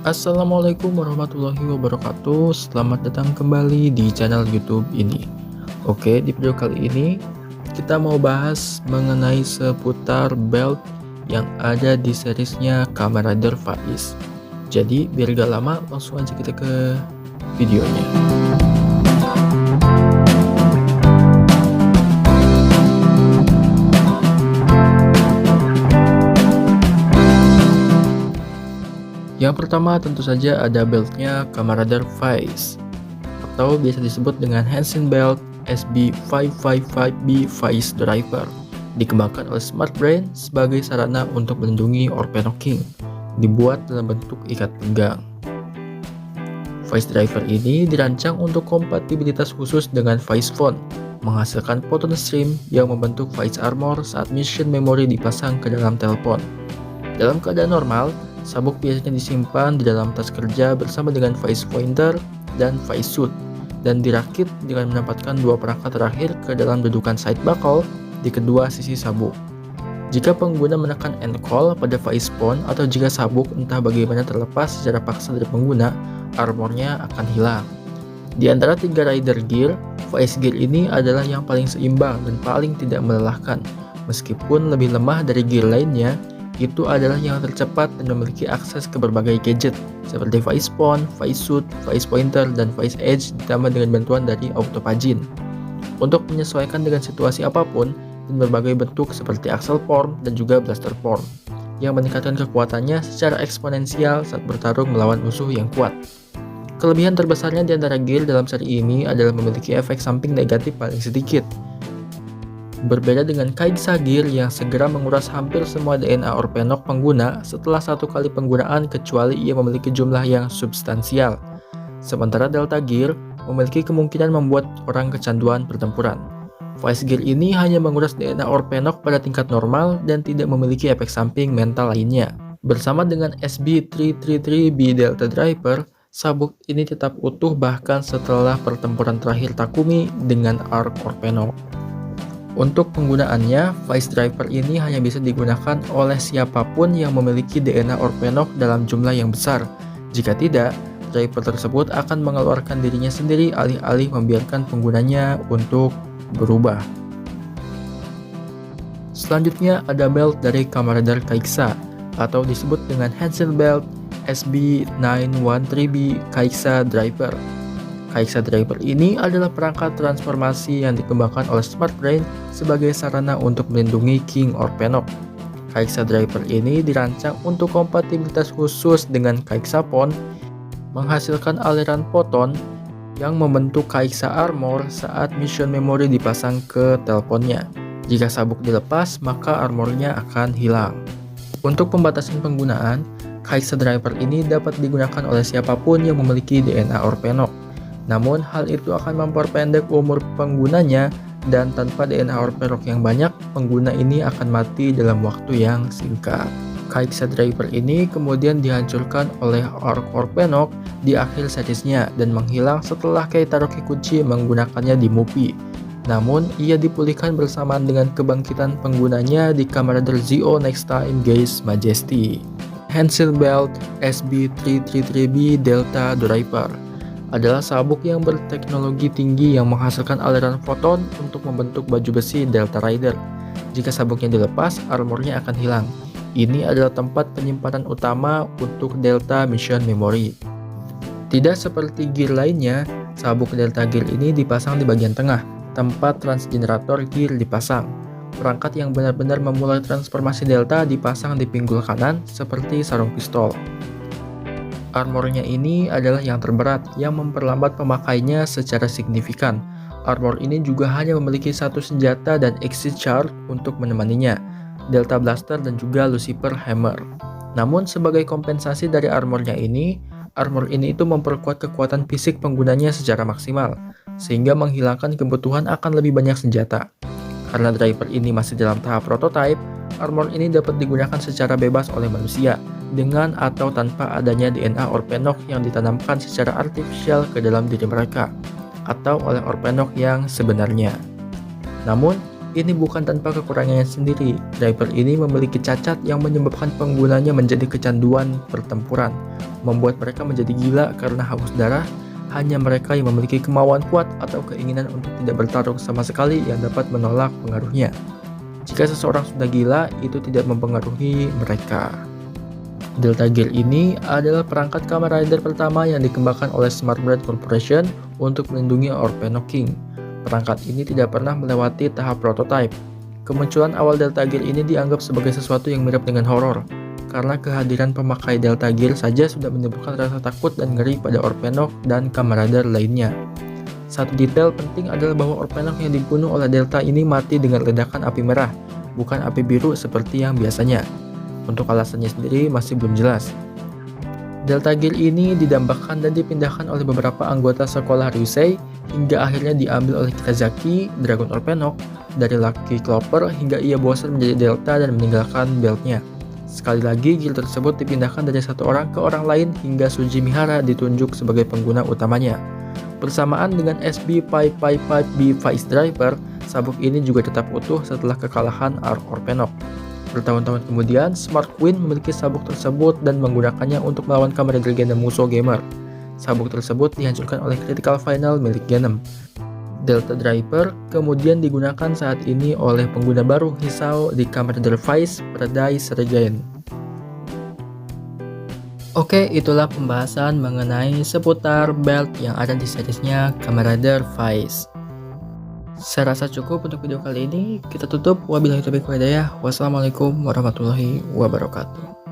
Assalamualaikum warahmatullahi wabarakatuh. Selamat datang kembali di channel YouTube ini. Oke, di video kali ini kita mau bahas mengenai seputar belt yang ada di seriesnya Kamen Rider Faiz. Jadi biar gak lama, langsung aja kita ke videonya. Yang pertama tentu saja ada beltnya Kamen Rider Faiz, atau biasa disebut dengan Henshin Belt SB555B Faiz Driver, dikembangkan oleh Smart Brain sebagai sarana untuk melindungi Orphanok King, dibuat dalam bentuk ikat pinggang. Faiz Driver ini dirancang untuk kompatibilitas khusus dengan Faiz Phone, menghasilkan photon stream yang membentuk Faiz Armor saat mission memory dipasang ke dalam telepon. Dalam keadaan normal, sabuk biasanya disimpan di dalam tas kerja bersama dengan Faiz Pointer dan Faiz Suit, dan dirakit dengan menempatkan dua perangkat terakhir ke dalam dudukan side buckle di kedua sisi sabuk. Jika pengguna menekan end call pada Faiz Phone atau jika sabuk entah bagaimana terlepas secara paksa dari pengguna, armornya akan hilang. Di antara tiga rider gear, Faiz gear ini adalah yang paling seimbang dan paling tidak melelahkan. Meskipun lebih lemah dari gear lainnya, itu adalah yang tercepat dan memiliki akses ke berbagai gadget seperti Faiz Phone, Faiz Suit, Faiz Pointer, dan Faiz Edge ditambah dengan bantuan dari Auto Pagin untuk menyesuaikan dengan situasi apapun dan berbagai bentuk seperti Axle Form dan juga Blaster Form yang meningkatkan kekuatannya secara eksponensial saat bertarung melawan musuh yang kuat. Kelebihan terbesarnya di antara gear dalam seri ini adalah memiliki efek samping negatif paling sedikit. Berbeda dengan Kai'Sa Gear yang segera menguras hampir semua DNA Orphanok pengguna setelah satu kali penggunaan kecuali ia memiliki jumlah yang substansial. Sementara Delta Gear memiliki kemungkinan membuat orang kecanduan pertempuran. Faiz Gear ini hanya menguras DNA Orphanok pada tingkat normal dan tidak memiliki efek samping mental lainnya. Bersama dengan SB333B Delta Driver, sabuk ini tetap utuh bahkan setelah pertempuran terakhir Takumi dengan Arc Orphanok. Untuk penggunaannya, Faiz Driver ini hanya bisa digunakan oleh siapapun yang memiliki DNA Orphanok dalam jumlah yang besar. Jika tidak, driver tersebut akan mengeluarkan dirinya sendiri alih-alih membiarkan penggunanya untuk berubah. Selanjutnya ada belt dari Kamen Rider Kai'Sa, atau disebut dengan Henshin Belt SB913B Kai'Sa Driver. Kai'Sa Driver ini adalah perangkat transformasi yang dikembangkan oleh Smart Brain sebagai sarana untuk melindungi King Orphanok. Kai'Sa Driver ini dirancang untuk kompatibilitas khusus dengan Kai'Sa Phone, menghasilkan aliran photon yang membentuk Kai'Sa Armor saat mission memory dipasang ke teleponnya. Jika sabuk dilepas, maka armornya akan hilang. Untuk pembatasan penggunaan, Kai'Sa Driver ini dapat digunakan oleh siapapun yang memiliki DNA Orphanok. Namun, hal itu akan memperpendek umur penggunanya dan tanpa DNA Orphanok yang banyak, pengguna ini akan mati dalam waktu yang singkat. Kai'Sa Driver ini kemudian dihancurkan oleh Arc Orphanok di akhir seriesnya dan menghilang setelah Keitaro Kikuchi menggunakannya di Mupi. Namun, ia dipulihkan bersamaan dengan kebangkitan penggunanya di Kamen Rider Zeo Next Time Gaze Majesty. Henshin Belt SB333B Delta Driver adalah sabuk yang berteknologi tinggi yang menghasilkan aliran foton untuk membentuk baju besi Delta Rider. Jika sabuknya dilepas, armornya akan hilang. Ini adalah tempat penyimpanan utama untuk Delta Mission Memory. Tidak seperti gear lainnya, sabuk Delta Gear ini dipasang di bagian tengah, tempat transgenerator gear dipasang. Perangkat yang benar-benar memulai transformasi Delta dipasang di pinggul kanan seperti sarung pistol. Armornya ini adalah yang terberat yang memperlambat pemakainya secara signifikan. Armor ini juga hanya memiliki satu senjata dan exit charge untuk menemaninya, Delta Blaster dan juga Lucifer Hammer. Namun sebagai kompensasi dari armor ini itu memperkuat kekuatan fisik penggunanya secara maksimal, sehingga menghilangkan kebutuhan akan lebih banyak senjata. Karena driver ini masih dalam tahap prototype, armor ini dapat digunakan secara bebas oleh manusia, dengan atau tanpa adanya DNA Orphanok yang ditanamkan secara artifisial ke dalam diri mereka, atau oleh Orphanok yang sebenarnya. Namun, Ini bukan tanpa kekurangannya sendiri. Driver ini memiliki cacat yang menyebabkan penggunanya menjadi kecanduan pertempuran, membuat mereka menjadi gila karena haus darah. Hanya mereka yang memiliki kemauan kuat atau keinginan untuk tidak bertarung sama sekali yang dapat menolak pengaruhnya. Jika seseorang sudah gila, itu tidak mempengaruhi mereka. Delta Gear ini adalah perangkat Kamen Rider pertama yang dikembangkan oleh Smart Brain Corporation untuk melindungi Orphanok King. Perangkat ini tidak pernah melewati tahap prototype. Kemunculan awal Delta Gear ini dianggap sebagai sesuatu yang mirip dengan horor, karena kehadiran pemakai Delta Gear saja sudah menimbulkan rasa takut dan ngeri pada Orphanok dan Kamen Rider lainnya. Satu detail penting adalah bahwa Orphanok yang dibunuh oleh Delta ini mati dengan ledakan api merah, bukan api biru seperti yang biasanya. Untuk alasannya sendiri masih belum jelas. Delta Gear ini didambakan dan dipindahkan oleh beberapa anggota sekolah Ryusei hingga akhirnya diambil oleh Kitazaki, Dragon Orphanok, dari Lucky Clover hingga ia bosan menjadi Delta dan meninggalkan beltnya. Sekali lagi, gear tersebut dipindahkan dari satu orang ke orang lain hingga Shuji Mihara ditunjuk sebagai pengguna utamanya. Bersamaan dengan SB555B Vice Driver, sabuk ini juga tetap utuh setelah kekalahan Orphanok. Bertahun-tahun kemudian, Smart Queen memiliki sabuk tersebut dan menggunakannya untuk melawan Kamen Rider Genom Musou Gamer. Sabuk tersebut dihancurkan oleh Critical Final milik Genom. Delta Driver kemudian digunakan saat ini oleh pengguna baru Hisao di Kamen Rider Vice Paradise Regain. Oke, itulah pembahasan mengenai seputar belt yang ada di seriesnya Kamen Rider Vice. Saya rasa cukup untuk video kali ini. Kita tutup. Wabillahi taufiq wal hidayah. Wassalamualaikum warahmatullahi wabarakatuh.